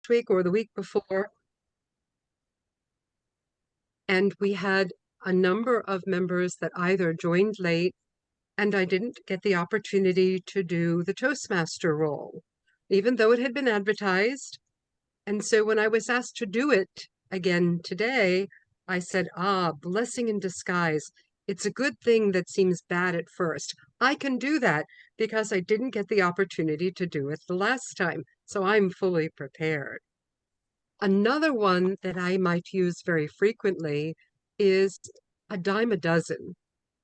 week or the week before. And we had a number of members that either joined late, and I didn't get the opportunity to do the Toastmaster role, even though it had been advertised. And so when I was asked to do it again today, I said, blessing in disguise. It's a good thing that seems bad at first. I can do that because I didn't get the opportunity to do it the last time. So I'm fully prepared. Another one that I might use very frequently is a dime a dozen.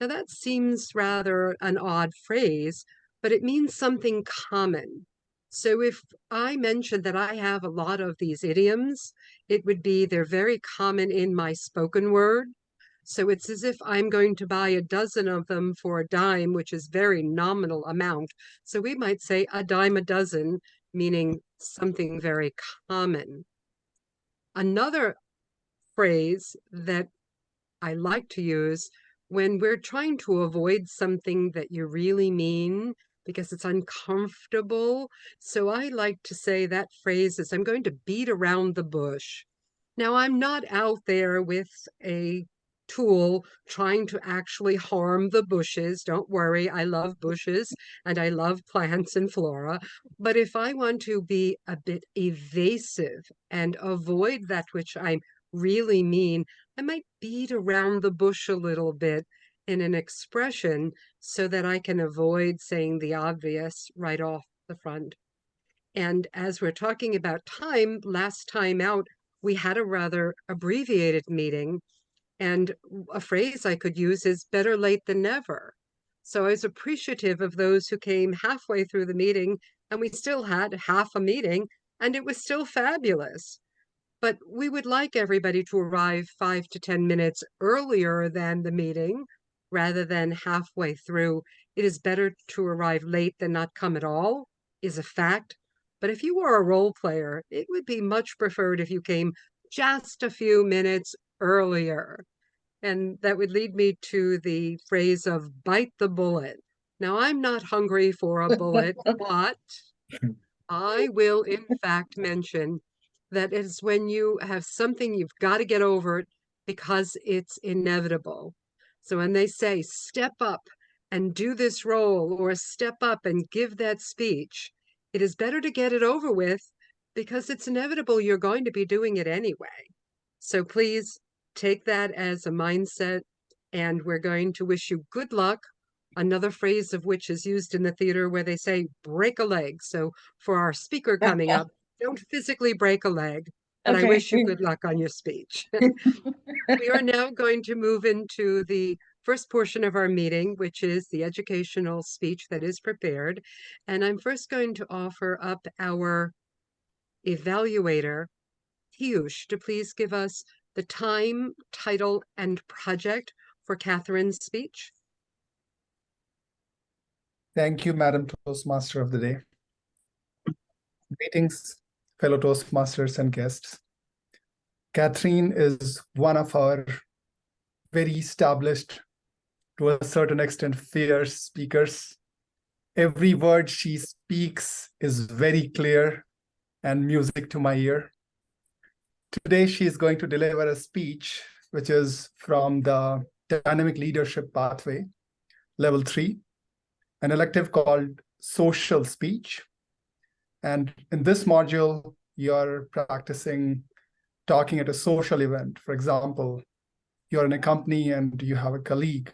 Now that seems rather an odd phrase, but it means something common. So if I mention that I have a lot of these idioms, it would be they're very common in my spoken word. So it's as if I'm going to buy a dozen of them for a dime, which is very nominal amount. So we might say a dime a dozen, meaning something very common. Another phrase that I like to use when we're trying to avoid something that you really mean because it's uncomfortable. So I like to say that phrase is, I'm going to beat around the bush. Now, I'm not out there with a tool trying to actually harm the bushes. Don't worry, I love bushes and I love plants and flora. But if I want to be a bit evasive and avoid that which I really mean, I might beat around the bush a little bit in an expression so that I can avoid saying the obvious right off the front. And as we're talking about time, last time out, we had a rather abbreviated meeting, and a phrase I could use is better late than never. So I was appreciative of those who came halfway through the meeting, and we still had half a meeting, and it was still fabulous. But we would like everybody to arrive 5 to 10 minutes earlier than the meeting, rather than halfway through. It is better to arrive late than not come at all, is a fact. But if you were a role player, it would be much preferred if you came just a few minutes earlier. And that would lead me to the phrase of bite the bullet. Now, I'm not hungry for a bullet, but I will, in fact, mention that it's when you have something you've got to get over it because it's inevitable. So when they say, step up and do this role, or step up and give that speech, it is better to get it over with because it's inevitable you're going to be doing it anyway. So please take that as a mindset, and we're going to wish you good luck. Another phrase of which is used in the theater where they say break a leg. So for our speaker coming up, don't physically break a leg, but I wish you good luck on your speech. We are now going to move into the first portion of our meeting, which is the educational speech that is prepared. And I'm first going to offer up our evaluator, Piyush, to please give us the time, title, and project for Catherine's speech. Thank you, Madam Toastmaster of the Day. Greetings, fellow Toastmasters and guests. Catherine is one of our very established, to a certain extent, fierce speakers. Every word she speaks is very clear and music to my ear. Today, she is going to deliver a speech, which is from the Dynamic Leadership Pathway, Level 3, an elective called Social Speech. And in this module, you're practicing talking at a social event. For example, you're in a company and you have a colleague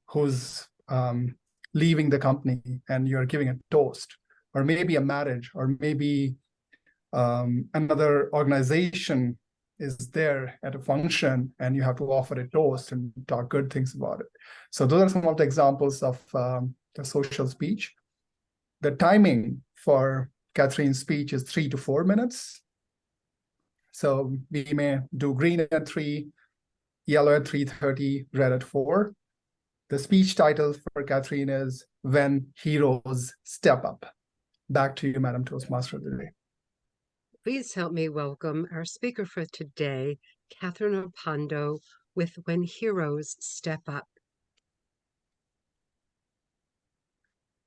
who's leaving the company and you're giving a toast, or maybe a marriage, or maybe another organization is there at a function and you have to offer a toast and talk good things about it. So those are some of the examples of the social speech. The timing for Catherine's speech is 3 to 4 minutes. So we may do green at 3, yellow at 3:30, red at 4. The speech title for Catherine is When Heroes Step Up. Back to you, Madam Toastmaster of the Day. Please help me welcome our speaker for today, Catherine Opondo, with When Heroes Step Up.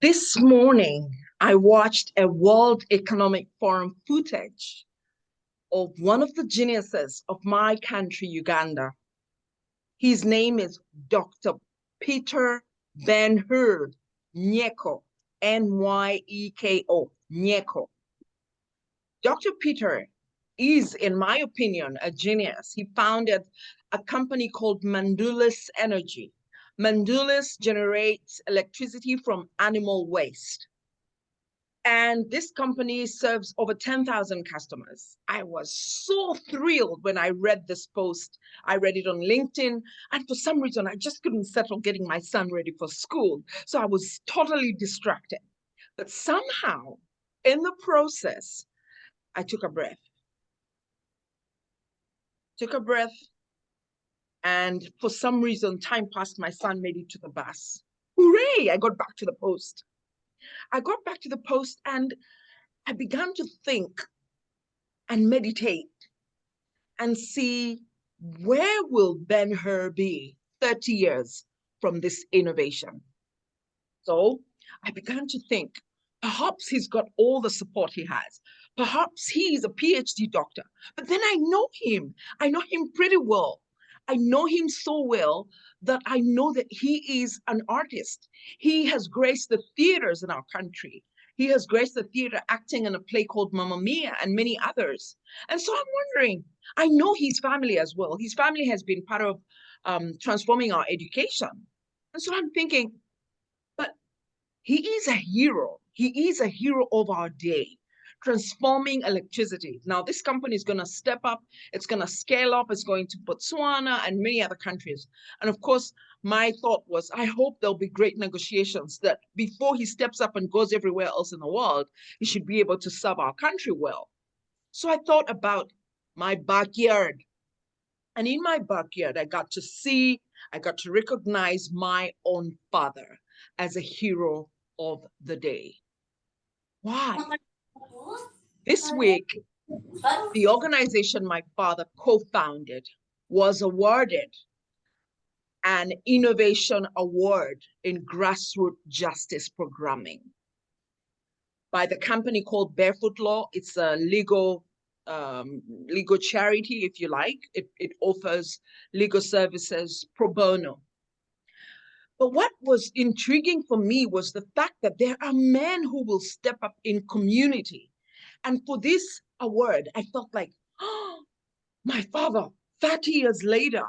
This morning, I watched a World Economic Forum footage of one of the geniuses of my country, Uganda. His name is Dr. Peter Ben-Hur Nyeko, Nyeko, Nyeko. Dr. Peter is, in my opinion, a genius. He founded a company called Mandulis Energy. Mandulis generates electricity from animal waste. And this company serves over 10,000 customers. I was so thrilled when I read this post. I read it on LinkedIn. And for some reason, I just couldn't settle getting my son ready for school. So I was totally distracted. But somehow, in the process, I took a breath. And for some reason, time passed. My son made it to the bus. Hooray! I got back to the post. And I began to think and meditate and see, where will Ben-Hur be 30 years from this innovation? So I began to think, perhaps he's got all the support he has. Perhaps he's a PhD doctor. But then I know him pretty well. I know him so well that I know that he is an artist. He has graced the theaters in our country. He has graced the theater acting in a play called Mamma Mia and many others. And so I'm wondering, I know his family as well. His family has been part of transforming our education. And so I'm thinking, but he is a hero. He is a hero of our day, transforming electricity. Now, this company is going to step up. It's going to scale up. It's going to Botswana and many other countries. And of course, my thought was, I hope there'll be great negotiations that before he steps up and goes everywhere else in the world, he should be able to serve our country well. So I thought about my backyard. And in my backyard, I got to recognize my own father as a hero of the day. Why? This week, the organization my father co-founded was awarded an innovation award in grassroots justice programming by the company called Barefoot Law. It's a legal charity, if you like. It offers legal services pro bono. But what was intriguing for me was the fact that there are men who will step up in community. And for this award, I felt like, oh, my father, 30 years later,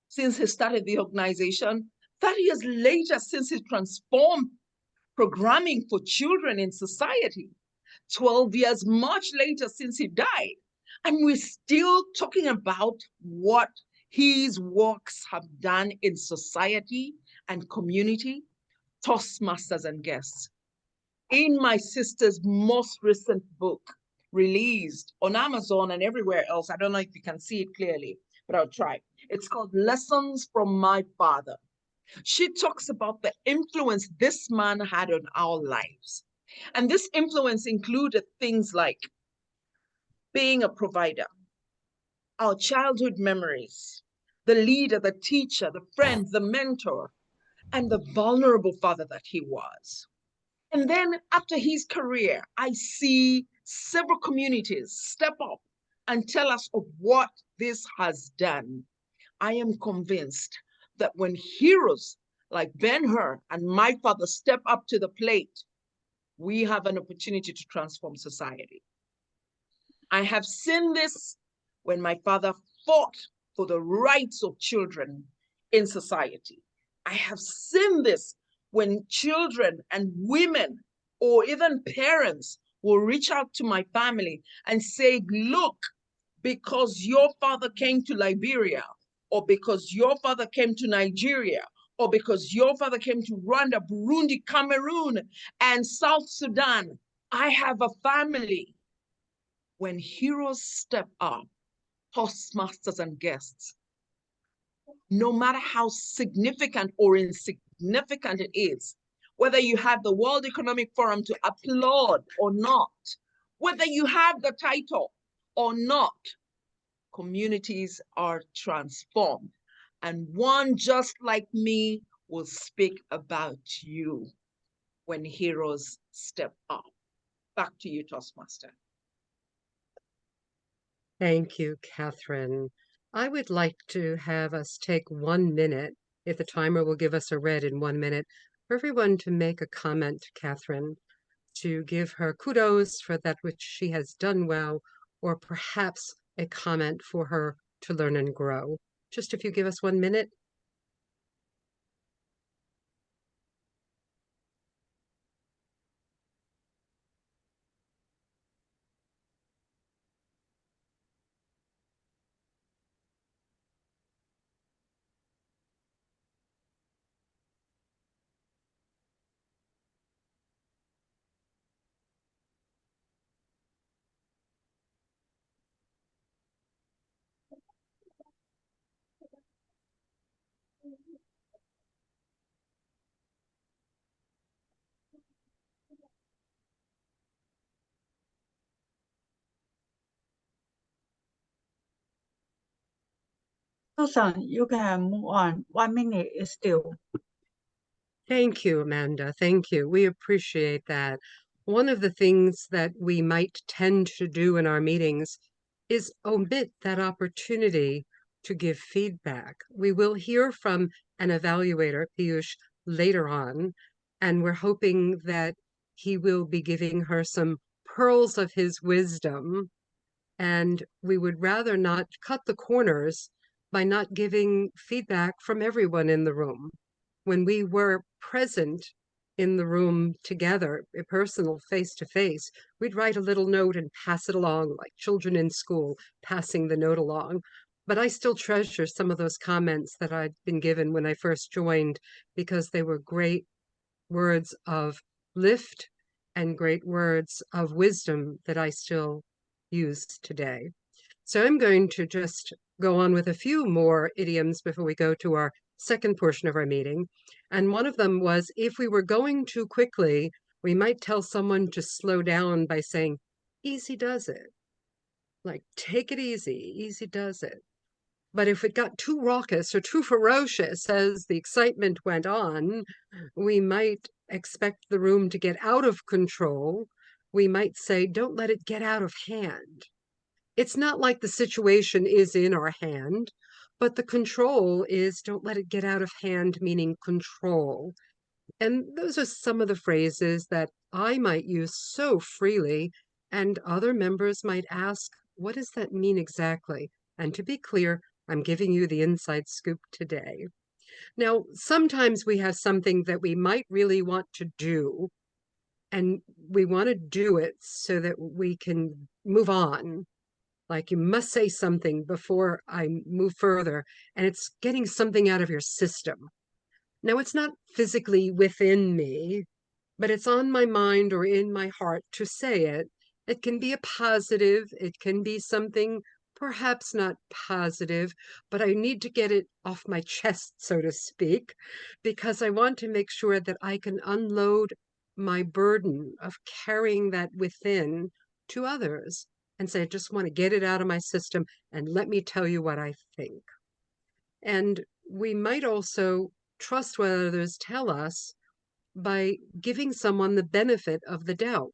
since he started the organization, 30 years later, since he transformed programming for children in society, 12 years much later since he died, and we're still talking about what his works have done in society and community. Toastmasters and guests. In my sister's most recent book, released on Amazon and everywhere else, I don't know if you can see it clearly, but I'll try. It's called Lessons from My Father. She talks about the influence this man had on our lives. And this influence included things like being a provider, our childhood memories, the leader, the teacher, the friend, the mentor, and the vulnerable father that he was. And then after his career, I see several communities step up and tell us of what this has done. I am convinced that when heroes like Ben-Hur and my father step up to the plate, we have an opportunity to transform society. I have seen this when my father fought for the rights of children in society. I have seen this when children and women or even parents will reach out to my family and say, look, because your father came to Liberia, or because your father came to Nigeria, or because your father came to Rwanda, Burundi, Cameroon, and South Sudan, I have a family. When heroes step up, Toastmasters and guests, no matter how significant or insignificant it is, whether you have the World Economic Forum to applaud or not, whether you have the title or not, communities are transformed. And one just like me will speak about you when heroes step up. Back to you, Toastmaster. Thank you, Catherine. I would like to have us take 1 minute, if the timer will give us a red in 1 minute, for everyone to make a comment to Catherine, to give her kudos for that which she has done well, or perhaps a comment for her to learn and grow. Just if you give us 1 minute. Susan, you can move on. 1 minute is still. Thank you, Amanda. Thank you. We appreciate that. One of the things that we might tend to do in our meetings is omit that opportunity to give feedback. We will hear from an evaluator, Piyush, later on, and we're hoping that he will be giving her some pearls of his wisdom. And we would rather not cut the corners by not giving feedback from everyone in the room. When we were present in the room together, personal, face to face, we'd write a little note and pass it along like children in school, passing the note along. But I still treasure some of those comments that I'd been given when I first joined, because they were great words of lift and great words of wisdom that I still use today. So I'm going to just go on with a few more idioms before we go to our second portion of our meeting. And one of them was, if we were going too quickly, we might tell someone to slow down by saying, easy does it. Like, take it easy does it. But if it got too raucous or too ferocious as the excitement went on, we might expect the room to get out of control. We might say, don't let it get out of hand. It's not like the situation is in our hand, but the control is don't let it get out of hand, meaning control. And those are some of the phrases that I might use so freely, and other members might ask, what does that mean exactly? And to be clear, I'm giving you the inside scoop today. Now, sometimes we have something that we might really want to do, and we want to do it so that we can move on. Like, you must say something before I move further, and it's getting something out of your system. Now, it's not physically within me, but it's on my mind or in my heart to say it. It can be a positive, it can be something perhaps not positive, but I need to get it off my chest, so to speak, because I want to make sure that I can unload my burden of carrying that within to others and say, I just want to get it out of my system and let me tell you what I think. And we might also trust what others tell us by giving someone the benefit of the doubt.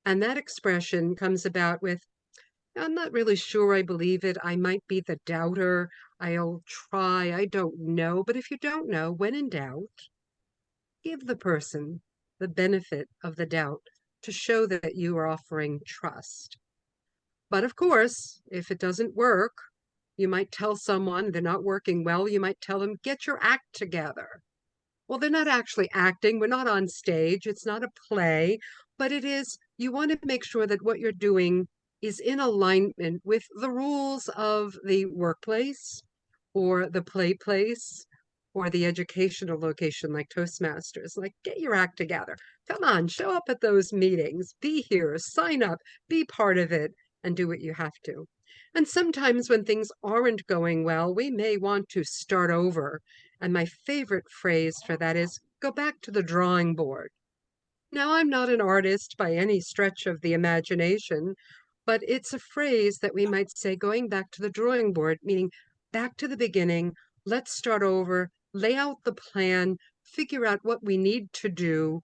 And that expression comes about with, I'm not really sure I believe it. I might be the doubter. I'll try. I don't know. But if you don't know, when in doubt, give the person the benefit of the doubt to show that you are offering trust. But of course, if it doesn't work, you might tell someone they're not working well. You might tell them, get your act together. Well, they're not actually acting. We're not on stage. It's not a play, but it is, you want to make sure that what you're doing is in alignment with the rules of the workplace or the play place or the educational location like Toastmasters. Like, get your act together. Come on, show up at those meetings, be here, sign up, be part of it, and do what you have to. And sometimes when things aren't going well, we may want to start over. And my favorite phrase for that is, go back to the drawing board. Now, I'm not an artist by any stretch of the imagination, but it's a phrase that we might say, going back to the drawing board, meaning back to the beginning. Let's start over, lay out the plan, figure out what we need to do,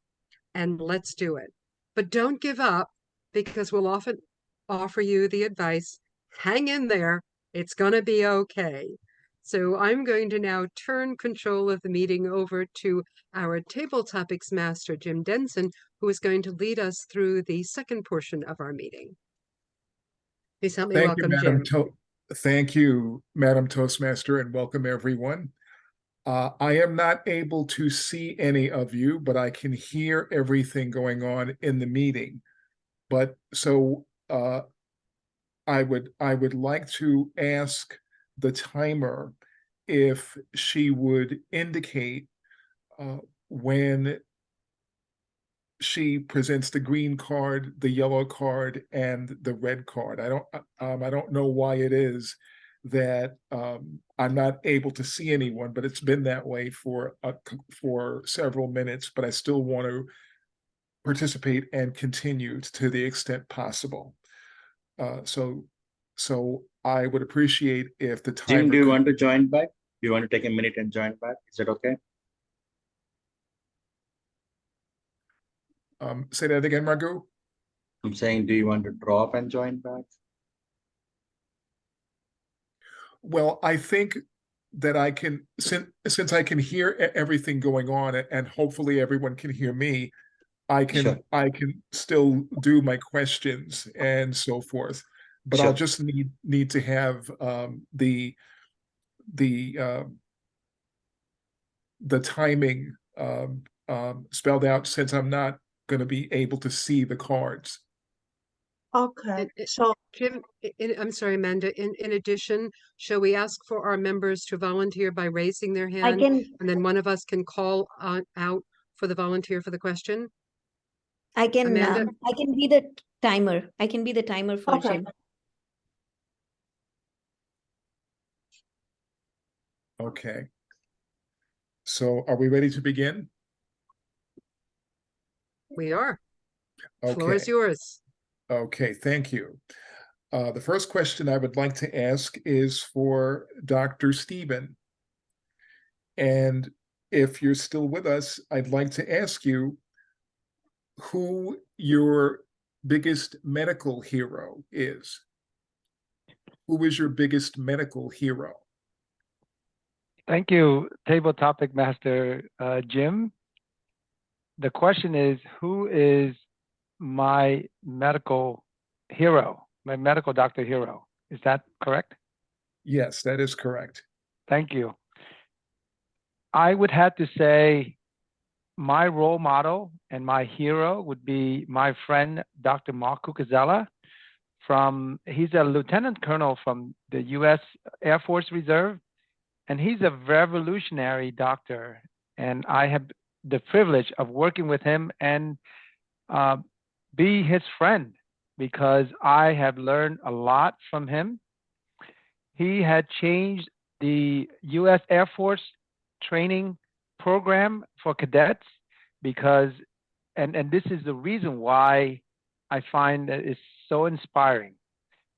and let's do it. But don't give up, because we'll often offer you the advice, hang in there, it's going to be okay. So I'm going to now turn control of the meeting over to our table topics master, Jim Denson, who is going to lead us through the second portion of our meeting. Please help me welcome Jim. Thank you, Madam Toastmaster, and welcome everyone. I am not able to see any of you, but I can hear everything going on in the meeting. But so I would like to ask the timer if she would indicate when she presents the green card, the yellow card, and the red card. I don't know why it is that I'm not able to see anyone, but it's been that way for several minutes. But I still want to participate and continue to the extent possible. So I would appreciate if the timer. Jim, do you want to join back? Do you want to take a minute and join back? Is that okay? Say that again, Margot. I'm saying, do you want to drop and join back? Well, I think that I can, since I can hear everything going on, and hopefully everyone can hear me, I can still do my questions and so forth. But Sure. I'll just need to have the timing spelled out, since I'm not going to be able to see the cards. Okay, so Jim, I'm sorry, Amanda, in addition, shall we ask for our members to volunteer by raising their hand? And then one of us can call out for the volunteer for the question? Amanda? I can be the timer. I can be the timer for okay. Jim. Okay. So are we ready to begin? We are. Okay. Floor is yours. Okay, thank you. The first question I would like to ask is for Dr. Stephen. And if you're still with us, I'd like to ask you who your biggest medical hero is. Who is your biggest medical hero? Thank you, Table Topic Master Jim. The question is, who is my medical hero, my medical doctor hero? Is that correct? Yes, that is correct. Thank you. I would have to say my role model and my hero would be my friend, Dr. Mark Cucuzella. He's a lieutenant colonel from the U.S. Air Force Reserve, and he's a revolutionary doctor. And I have the privilege of working with him and be his friend, because I have learned a lot from him. He had changed the U.S. Air Force training program for cadets because, and this is the reason why I find that it's so inspiring,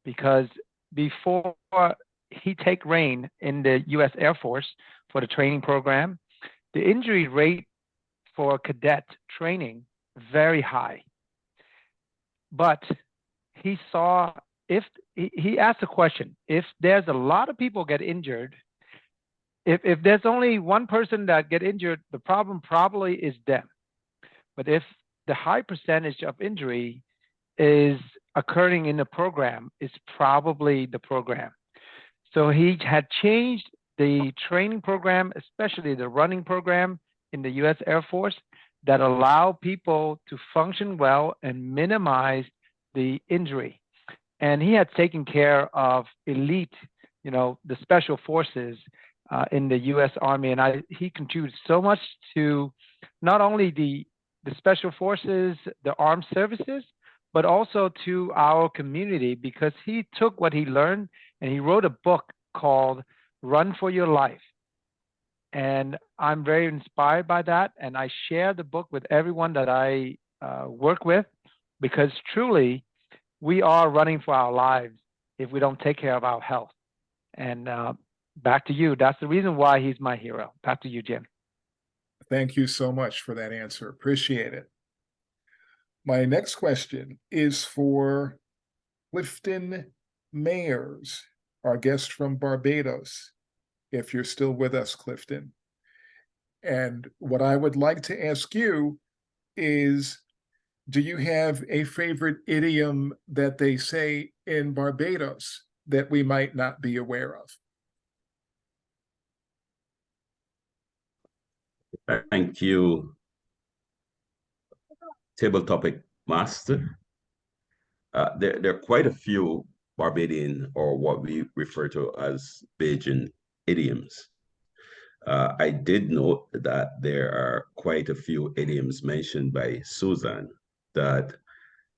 because before he take reign in the U.S. Air Force for the training program, the injury rate for cadet training very high. But he saw, if he asked a question, if there's a lot of people get injured, if there's only one person that get injured, the problem probably is them. But if the high percentage of injury is occurring in the program, it's probably the program. So he had changed the training program, especially the running program in the U.S. Air Force, that allow people to function well and minimize the injury. And he had taken care of elite, the special forces in the U.S. Army. And he contributed so much to not only the special forces, the armed services, but also to our community, because he took what he learned and he wrote a book called Run for Your Life. And I'm very inspired by that. And I share the book with everyone that I work with, because truly we are running for our lives if we don't take care of our health. And back to you. That's the reason why he's my hero. Back to you, Jim. Thank you so much for that answer. Appreciate it. My next question is for Clifton Mayers, our guest from Barbados, if you're still with us, Clifton. And what I would like to ask you is, do you have a favorite idiom that they say in Barbados that we might not be aware of? Thank you, Table Topic Master. There are quite a few Barbadian, or what we refer to as Bajan idioms. I did note that there are quite a few idioms mentioned by Susan that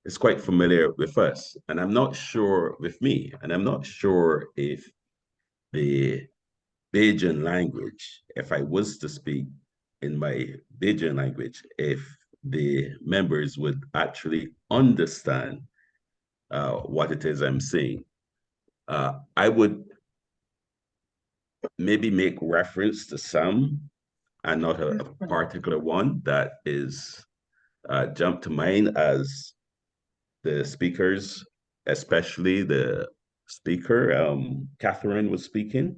is quite familiar with us. And I'm not sure with me, and I'm not sure if the Bajan language, if I was to speak in my Bajan language, if the members would actually understand what it is I'm saying. I would maybe make reference to some and not a particular one that is jumped to mind as the speakers, especially the speaker, Catherine was speaking.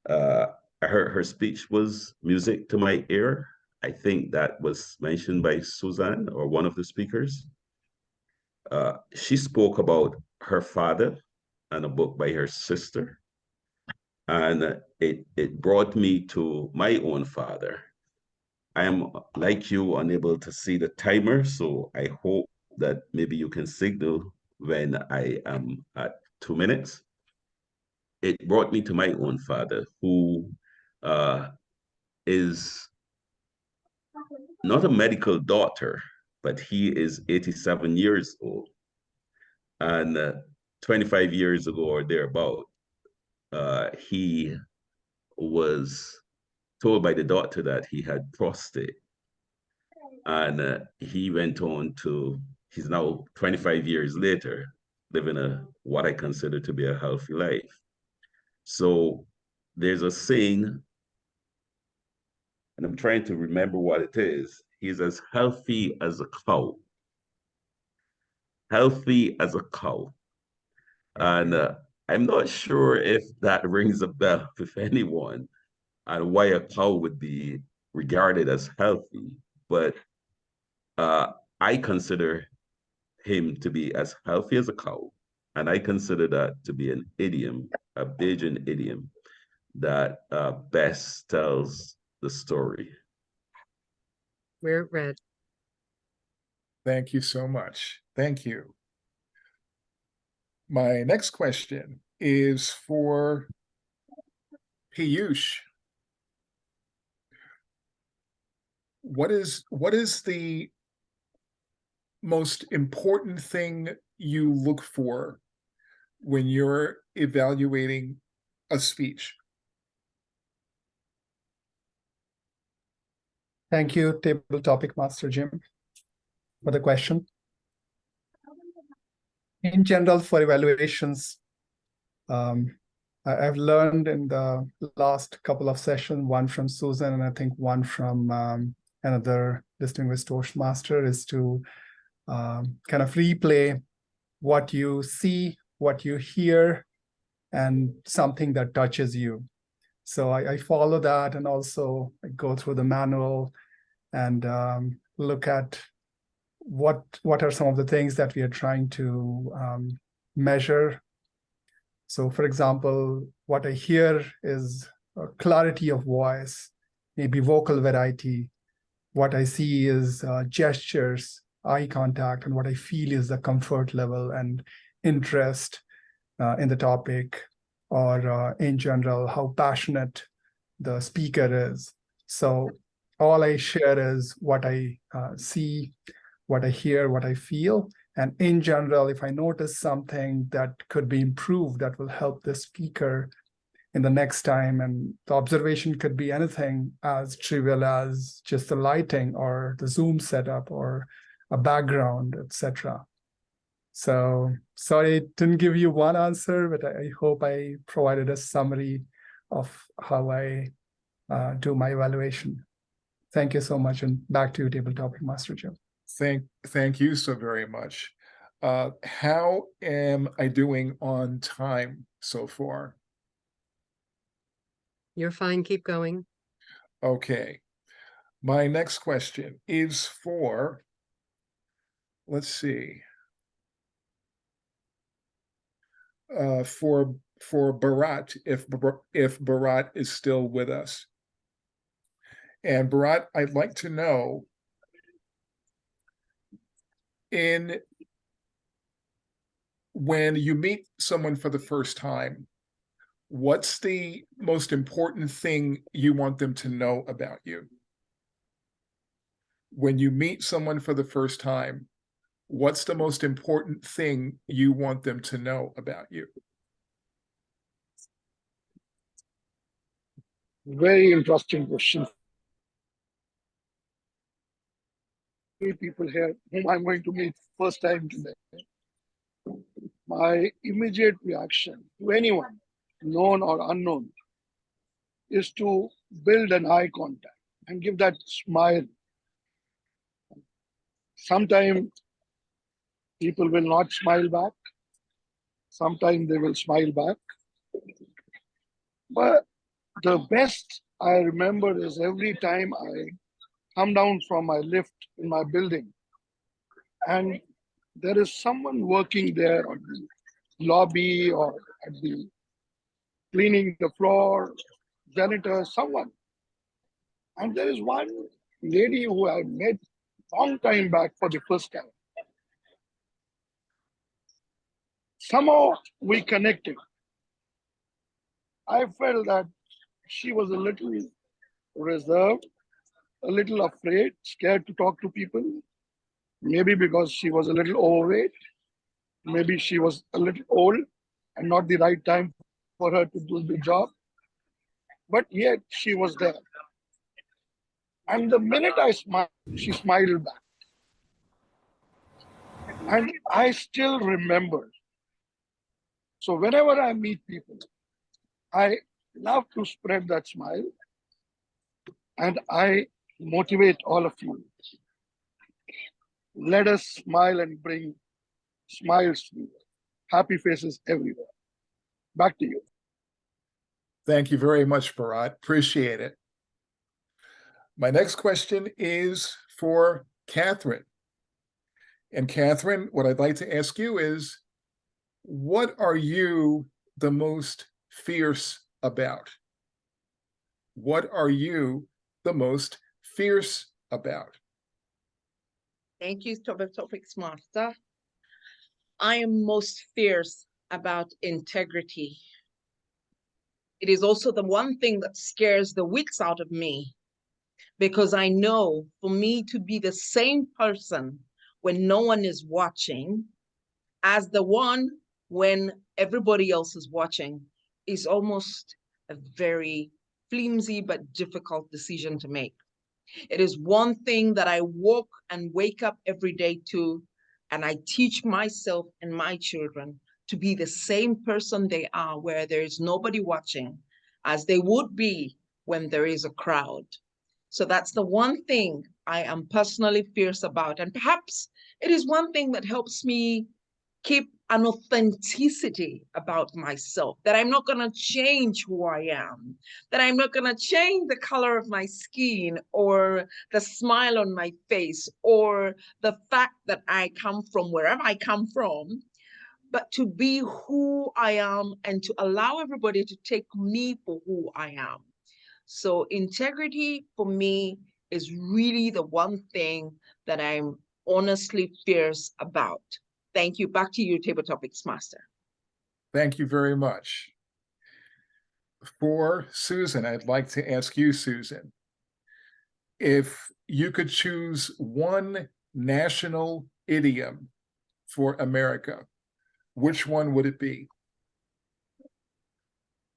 Her speech was music to my ear. I think that was mentioned by Suzanne or one of the speakers. She spoke about her father and a book by her sister. And it brought me to my own father. I am, like you, unable to see the timer, so I hope that maybe you can signal when I am at 2 minutes. It brought me to my own father, who is not a medical doctor, but he is 87 years old. And 25 years ago or thereabout, he was told by the doctor that he had prostate. And he went on to, he's now 25 years later, living what I consider to be a healthy life. So there's a saying, and I'm trying to remember what it is. He's as healthy as a cow. Healthy as a cow. And I'm not sure if that rings a bell with anyone and why a cow would be regarded as healthy. But I consider him to be as healthy as a cow. And I consider that to be an idiom, a Bajan idiom, that best tells the story. We're red. Thank you so much. Thank you. My next question is for Piyush. What is the most important thing you look for when you're evaluating a speech? Thank you, Table Topic Master Jim, for the question. In general, for evaluations, I've learned in the last couple of sessions, one from Susan and I think one from another distinguished Toastmaster, is to kind of replay what you see, what you hear, and something that touches you. So I follow that, and also I go through the manual and look at what are some of the things that we are trying to measure. So for example, what I hear is clarity of voice, maybe vocal variety. What I see is gestures, eye contact, and what I feel is the comfort level and interest in the topic, or in general, how passionate the speaker is. So all I share is what I see, what I hear, what I feel. And in general, if I notice something that could be improved, that will help the speaker in the next time. And the observation could be anything as trivial as just the lighting or the Zoom setup or a background, etc. So sorry, I didn't give you one answer, but I hope I provided a summary of how I do my evaluation. Thank you so much. And back to you, Table Topic Master Jim. Thank you so very much. How am I doing on time so far? You're fine. Keep going. Okay. My next question is for, let's see, for Bharat, if Bharat is still with us. And Bharat, I'd like to know, when you meet someone for the first time, what's the most important thing you want them to know about you? When you meet someone for the first time, what's the most important thing you want them to know about you? Very interesting question. People here whom I'm going to meet first time today. My immediate reaction to anyone, known or unknown, is to build an eye contact and give that smile. Sometimes people will not smile back. Sometimes they will smile back. But the best I remember is every time I come down from my lift in my building and there is someone working there on the lobby or at the cleaning the floor, janitor, someone. And there is one lady who I met long time back for the first time. Somehow we connected. I felt that she was a little reserved, a little afraid, scared to talk to people. Maybe because she was a little overweight. Maybe she was a little old and not the right time for her to do the job. But yet she was there. And the minute I smiled, she smiled back. And I still remember. So whenever I meet people, I love to spread that smile. And I motivate all of you. Let us smile and bring smiles to you. Happy faces everywhere. Back to you. Thank you very much, Bharat. Appreciate it. My next question is for Catherine. And Catherine, what I'd like to ask you is, what are you the most fierce about? What are you the most fierce about? Thank you, Toastmaster. I am most fierce about integrity. It is also the one thing that scares the wits out of me, because I know for me to be the same person when no one is watching as the one when everybody else is watching is almost a very flimsy but difficult decision to make. It is one thing that I walk and wake up every day to, and I teach myself and my children to be the same person they are where there is nobody watching as they would be when there is a crowd. So that's the one thing I am personally fierce about. And perhaps it is one thing that helps me keep an authenticity about myself, that I'm not going to change who I am, that I'm not going to change the color of my skin or the smile on my face or the fact that I come from wherever I come from, but to be who I am and to allow everybody to take me for who I am. So integrity for me is really the one thing that I'm honestly fierce about. Thank you. Back to you, Table Topics Master. Thank you very much. For Susan, I'd like to ask you, Susan, if you could choose one national idiom for America, which one would it be?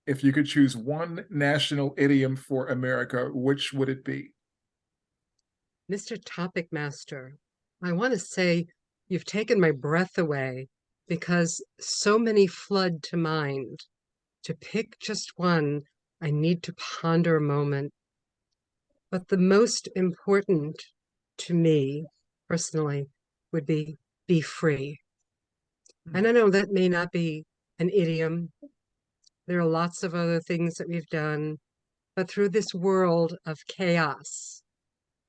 If you could choose one national idiom for America, which would it be? Mr. Topic Master, I want to say you've taken my breath away because so many flood to mind. To pick just one, I need to ponder a moment. But the most important to me personally would be free. And I know that may not be an idiom. There are lots of other things that we've done, but through this world of chaos,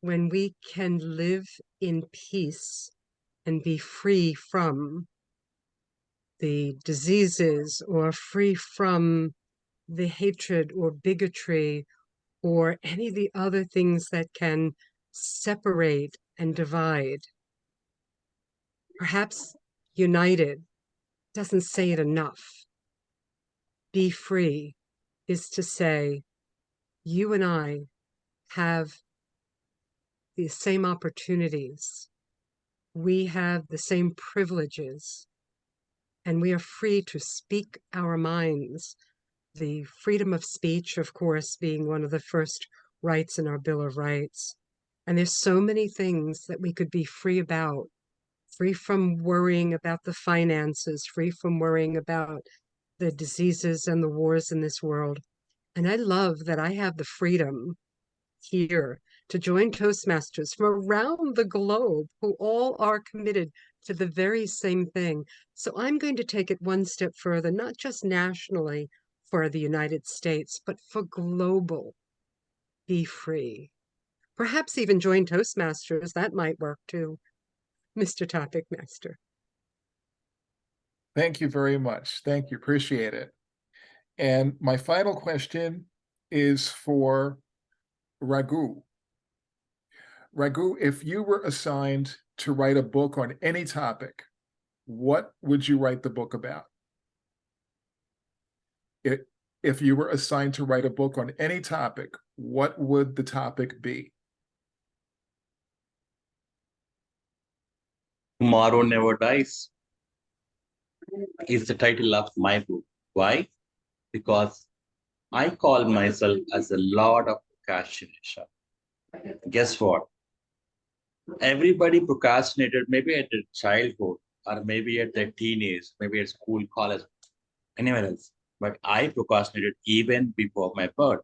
when we can live in peace and be free from the diseases or free from the hatred or bigotry or any of the other things that can separate and divide. Perhaps united doesn't say it enough. Be free is to say, you and I have the same opportunities. We have the same privileges, and we are free to speak our minds. The freedom of speech, of course, being one of the first rights in our Bill of Rights. And there's so many things that we could be free about, free from worrying about the finances, free from worrying about the diseases and the wars in this world. And I love that I have the freedom here to join Toastmasters from around the globe who all are committed to the very same thing. So I'm going to take it one step further, not just nationally for the United States, but for global. Be free. Perhaps even join Toastmasters. That might work too, Mr. Topic Master. Thank you very much. Thank you. Appreciate it. And my final question is for Raghu. Raghu, if you were assigned to write a book on any topic, what would you write the book about? If you were assigned to write a book on any topic, what would the topic be? Tomorrow Never Dies is the title of my book. Why? Because I call myself as a lord of procrastination. Guess what? Everybody procrastinated maybe at their childhood or maybe at their teenage, maybe at school, college, anywhere else. But I procrastinated even before my birth.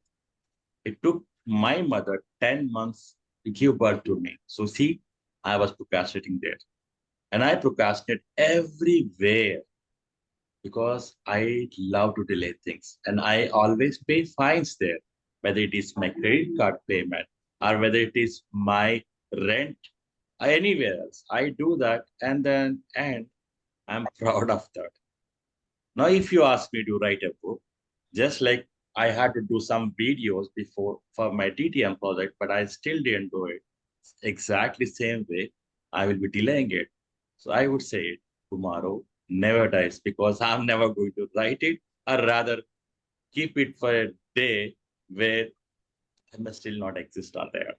It took my mother 10 months to give birth to me. So see, I was procrastinating there. And I procrastinate everywhere because I love to delay things. And I always pay fines there, whether it is my credit card payment or whether it is my rent, anywhere else. I do that and I'm proud of that. Now, if you ask me to write a book, just like I had to do some videos before for my DTM project, but I still didn't do it. Exactly same way, I will be delaying it. So I would say tomorrow never dies because I'm never going to write it, or rather keep it for a day where I may still not exist on there.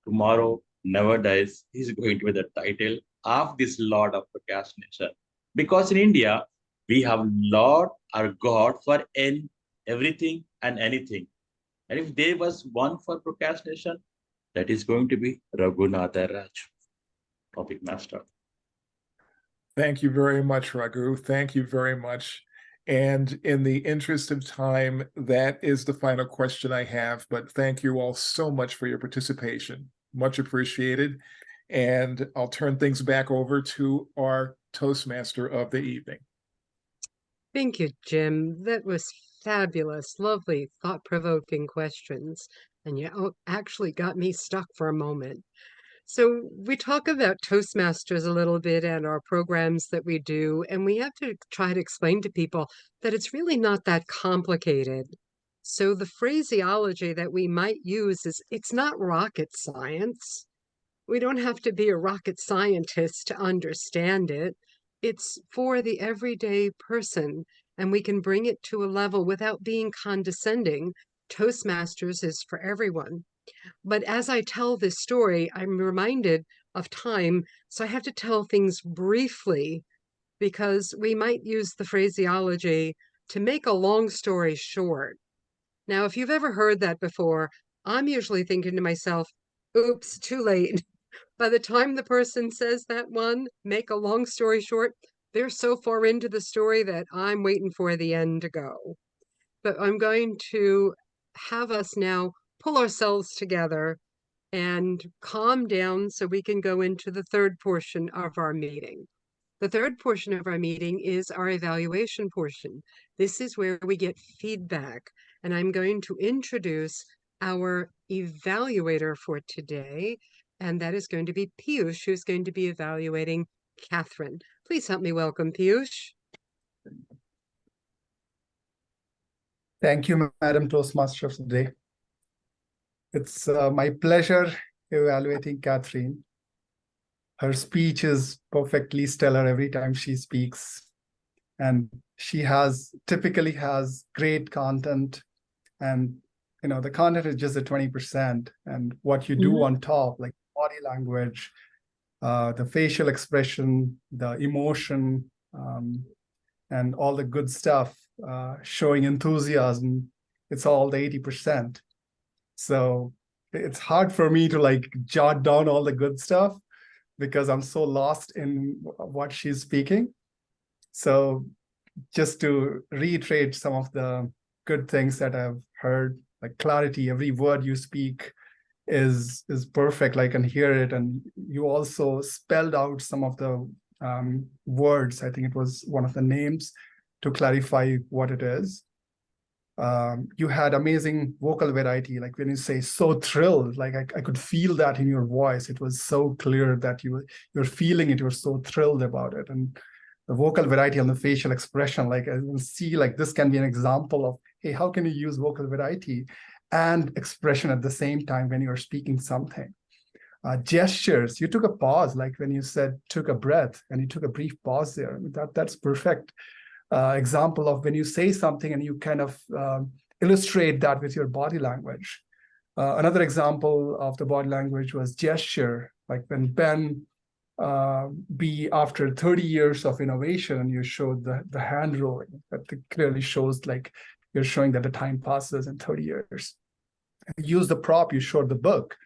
Tomorrow never dies is going to be the title of this Lord of Procrastination. Because in India, we have Lord or God for everything and anything. And if there was one for procrastination, that is going to be Raghunatha Raj, Topic Master. Thank you very much, Raghu. Thank you very much. And in the interest of time, that is the final question I have. But thank you all so much for your participation. Much appreciated. And I'll turn things back over to our Toastmaster of the evening. Thank you, Jim. That was fabulous, lovely, thought-provoking questions. And you actually got me stuck for a moment. So we talk about Toastmasters a little bit and our programs that we do, and we have to try to explain to people that it's really not that complicated. So the phraseology that we might use is, it's not rocket science. We don't have to be a rocket scientist to understand it. It's for the everyday person, and we can bring it to a level without being condescending. Toastmasters is for everyone. But as I tell this story, I'm reminded of time, so I have to tell things briefly because we might use the phraseology to make a long story short. Now, if you've ever heard that before, I'm usually thinking to myself, oops, too late. By the time the person says that one, make a long story short, they're so far into the story that I'm waiting for the end to go. But I'm going to have us now pull ourselves together and calm down so we can go into the third portion of our meeting. The third portion of our meeting is our evaluation portion. This is where we get feedback, and I'm going to introduce our evaluator for today, and that is going to be Piyush, who's going to be evaluating Catherine. Please help me welcome Piyush. Thank you, Madam Toastmaster of the day. It's my pleasure evaluating Catherine. Her speech is perfectly stellar every time she speaks. And she typically has great content. And, the content is just the 20%. And what you do on top, like body language, the facial expression, the emotion, and all the good stuff, showing enthusiasm, it's all the 80%. So it's hard for me to jot down all the good stuff because I'm so lost in what she's speaking. So just to reiterate some of the good things that I've heard, like clarity, every word you speak is perfect. I can hear it. And you also spelled out some of the words. I think it was one of the names to clarify what it is. You had amazing vocal variety. Like when you say so thrilled, I could feel that in your voice. It was so clear that you're feeling it. You're so thrilled about it. And the vocal variety on the facial expression, I will see this can be an example of, hey, how can you use vocal variety and expression at the same time when you're speaking something? Gestures, you took a pause, like when you said took a breath and you took a brief pause there. I mean, that's perfect. Example of when you say something and you kind of illustrate that with your body language. Another example of the body language was gesture, like when Ben after 30 years of innovation and you showed the hand rolling, that clearly shows you're showing that the time passes in 30 years. Use the prop, you showed the book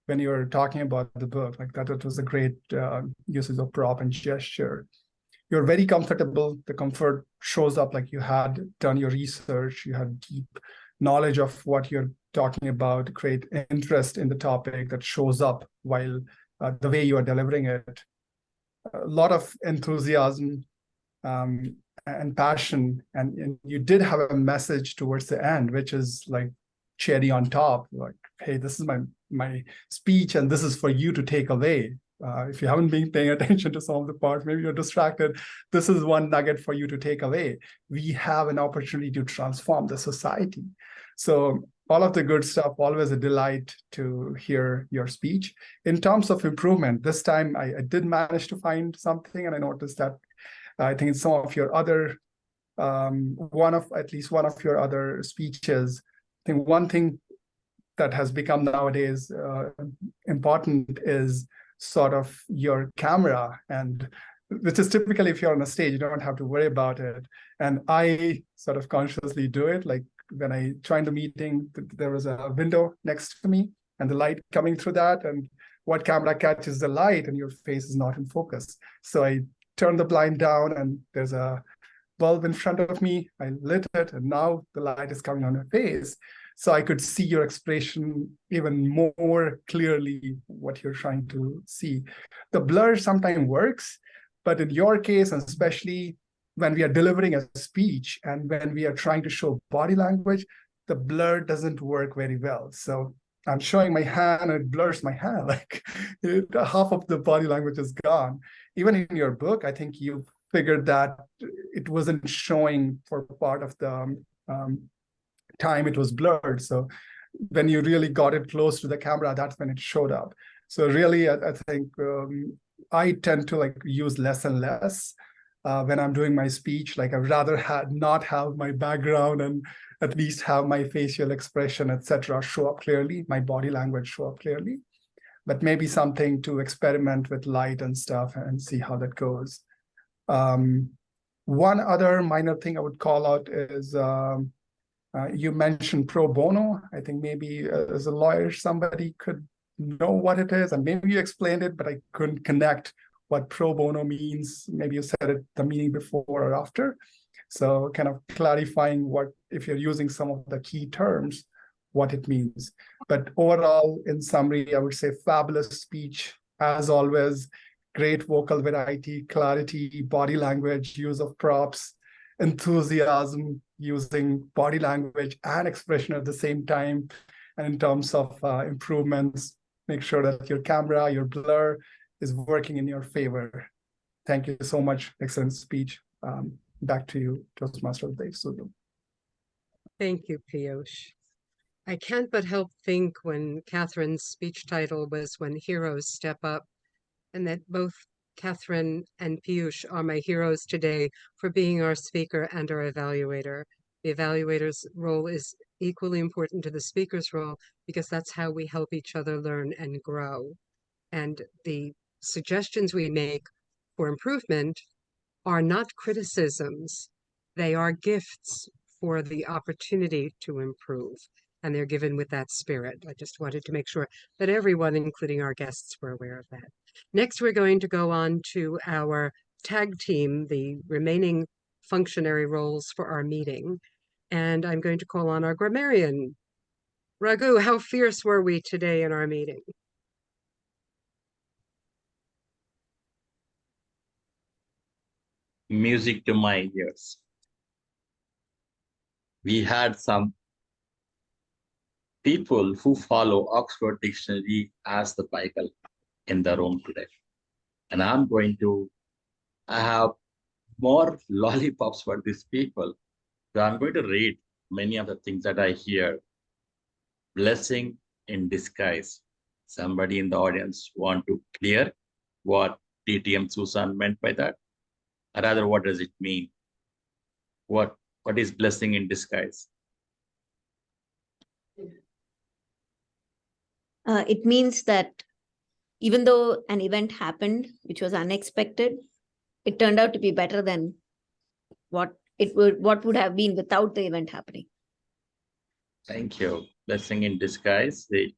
when you were talking about the book, that it was a great usage of prop and gesture. You're very comfortable. The comfort shows up like you had done your research, you had deep knowledge of what you're talking about, great interest in the topic that shows up while the way you are delivering it. A lot of enthusiasm and passion. And you did have a message towards the end, which is like cherry on top, like, hey, this is my speech and this is for you to take away. If you haven't been paying attention to some of the parts, maybe you're distracted. This is one nugget for you to take away. We have an opportunity to transform the society. So all of the good stuff, always a delight to hear your speech. In terms of improvement, this time I did manage to find something, and I noticed that I think in some of your other, at least one of your other speeches, I think one thing that has become nowadays important is sort of your camera, and which is typically if you're on a stage, you don't have to worry about it. And I sort of consciously do it. Like when I joined the meeting, there was a window next to me and the light coming through that. And what camera catches the light and your face is not in focus. So I turned the blind down and there's a bulb in front of me. I lit it and now the light is coming on your face. So I could see your expression even more clearly, what you're trying to see. The blur sometimes works, but in your case, and especially when we are delivering a speech and when we are trying to show body language, the blur doesn't work very well. So I'm showing my hand and it blurs my hand, like half of the body language is gone. Even in your book, I think you figured that it wasn't showing for part of the time, it was blurred. So when you really got it close to the camera, that's when it showed up. So really, I think I tend to use less and less when I'm doing my speech. Like I'd rather not have my background and at least have my facial expression, etc., show up clearly, my body language show up clearly. But maybe something to experiment with light and stuff and see how that goes. One other minor thing I would call out is you mentioned pro bono. I think maybe as a lawyer, somebody could know what it is, and maybe you explained it, but I couldn't connect what pro bono means. Maybe you said it the meaning before or after. So kind of clarifying what, if you're using some of the key terms, what it means. But overall, in summary, I would say fabulous speech, as always. great vocal variety, clarity, body language, use of props, enthusiasm, using body language and expression at the same time. And in terms of improvements, make sure that your camera, your blur is working in your favor. Thank you so much. Excellent speech. Back to you, Toastmaster Dave Sudhu. Thank you, Piyush. I can't but help think when Catherine's speech title was When Heroes Step Up, and that both Catherine and Piyush are my heroes today for being our speaker and our evaluator. The evaluator's role is equally important to the speaker's role because that's how we help each other learn and grow. And the suggestions we make for improvement are not criticisms. They are gifts for the opportunity to improve. And they're given with that spirit. I just wanted to make sure that everyone, including our guests, were aware of that. Next, we're going to go on to our tag team, the remaining functionary roles for our meeting. And I'm going to call on our grammarian. Raghu, how fierce were we today in our meeting? Music to my ears. We had some people who follow Oxford Dictionary as the Bible in the room today. And I have more lollipops for these people. So I'm going to read many of the things that I hear. Blessing in disguise. Somebody in the audience want to clear what TTM Susan meant by that? Or rather, what does it mean? What is blessing in disguise? It means that even though an event happened, which was unexpected, it turned out to be better than what would have been without the event happening. Thank you. Blessing in disguise. It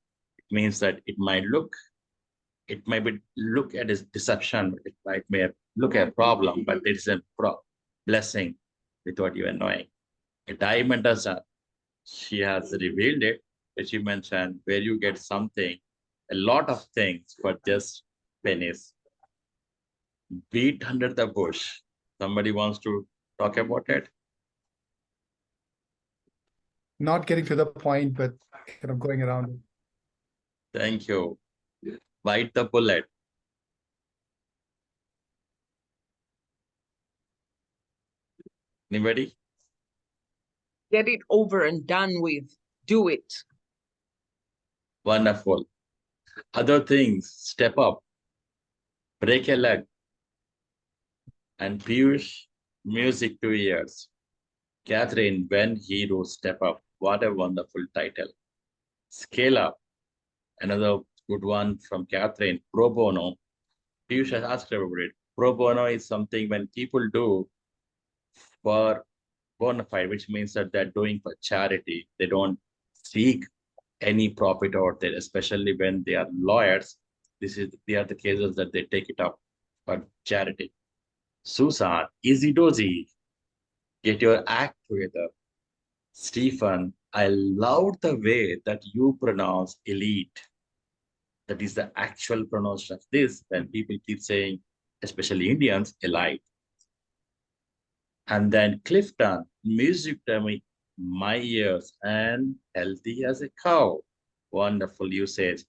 means that it might be look at as deception. It may look at a problem, but it is a blessing without even knowing. A diamond doesn't. She has revealed it. But she mentioned where you get something, a lot of things for just pennies. Beat under the bush. Somebody wants to talk about it? Not getting to the point, but kind of going around it. Thank you. Bite the bullet. Anybody? Get it over and done with. Do it. Wonderful. Other things, step up, break a leg, and Piyush, music to ears. Catherine, when heroes step up. What a wonderful title. Scale up. Another good one from Catherine. Pro bono. Piyush has asked about it. Pro bono is something when people do for bona fide, which means that they're doing for charity. They don't seek any profit out there, especially when they are lawyers. They are the cases that they take it up for charity. Susan, easy dozy. Get your act together. Stephen, I loved the way that you pronounce elite. That is the actual pronunciation of this, when people keep saying, especially Indians, elite. And then Clifton, music to my ears, and healthy as a cow. Wonderful usage.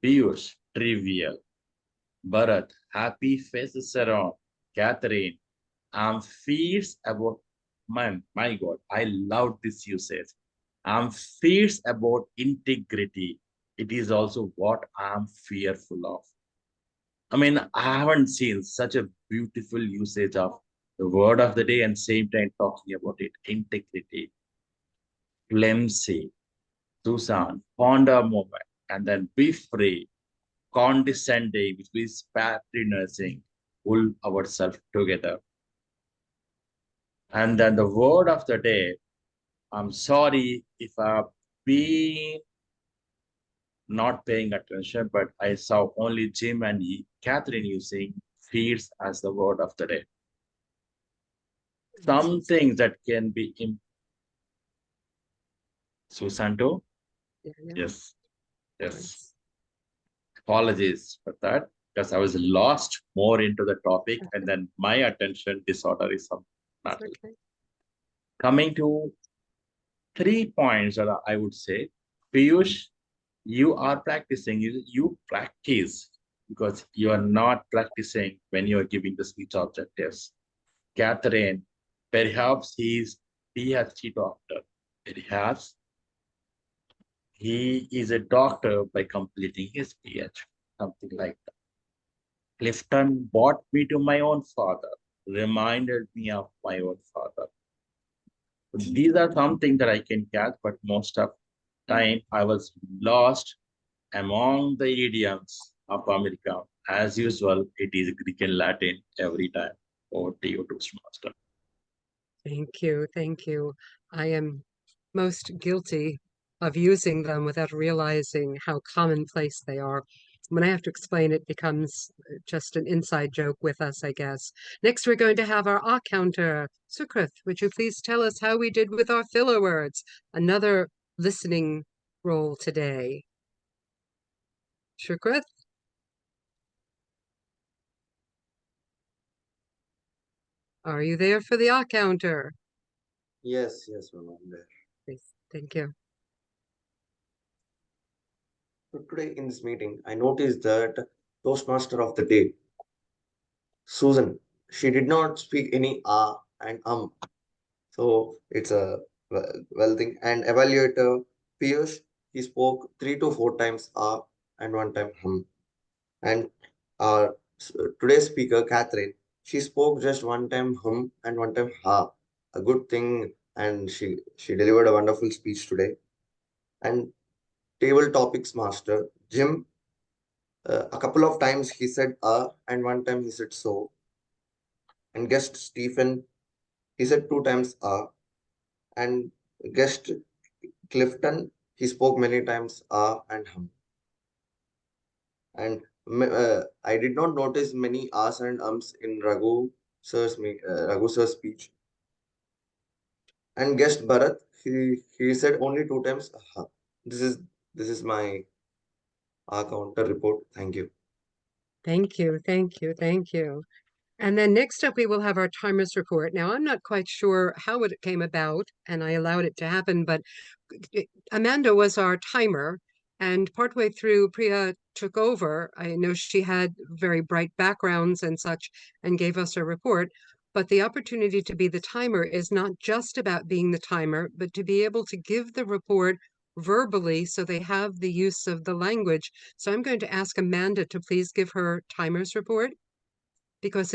Piyush, trivial. Bharat, happy faces around. Catherine, I'm fierce about, my God, I love this usage. I'm fierce about integrity. It is also what I'm fearful of. I mean, I haven't seen such a beautiful usage of the word of the day and same time talking about it. Integrity, flimsy, Susan, ponder moment, and then be free, condescending, which means patronizing, pull ourselves together. And then the word of the day, I'm sorry if I've been not paying attention, but I saw only Jim and Catherine using fears as the word of the day. Some things that can be Susanto? Yeah. Yes. Apologies for that. because I was lost more into the topic, and then my attention disorder is some matter. Okay. Coming to 3 points that I would say, Piyush, you are practicing, you practice because you are not practicing when you are giving the speech objectives. Catherine, perhaps he is PhD doctor. Perhaps he is a doctor by completing his PhD, something like that. Clifton brought me to my own father, reminded me of my own father. These are something that I can catch, but most of the time I was lost among the idioms of America. As usual, it is Greek and Latin every time. Over to you, Toastmaster. Thank you. Thank you. I am most guilty of using them without realizing how commonplace they are. When I have to explain, it becomes just an inside joke with us, I guess. Next, we're going to have our ah counter. Sukrith, would you please tell us how we did with our filler words? Another listening role today. Sukrith? Are you there for the ah counter? Yes, ma'am, I'm there. Please, thank you. So today in this meeting, I noticed that Toastmaster of the day, Susan, she did not speak any ah and So it's a well thing. And evaluator Piyush, he spoke 3 to 4 times ah and 1 time And our today's speaker, Catherine, she spoke just 1 time and 1 time ha. A good thing, and she delivered a wonderful speech today. And table topics master, Jim, a couple of times he said and 1 time he said so. And guest Stephen, he said 2 times and guest Clifton, he spoke many times and And I did not notice many ahs and ums in Raghu sir's speech. And guest Bharat, he said only 2 times aha. This is my counter report. Thank you. Thank you, thank you, thank you. And then next up, we will have our timers report. Now, I'm not quite sure how it came about, and I allowed it to happen, but Amanda was our timer, and partway through, Priya took over. I know she had very bright backgrounds and such, and gave us a report. But the opportunity to be the timer is not just about being the timer, but to be able to give the report verbally so they have the use of the language. So I'm going to ask Amanda to please give her timer's report, because it's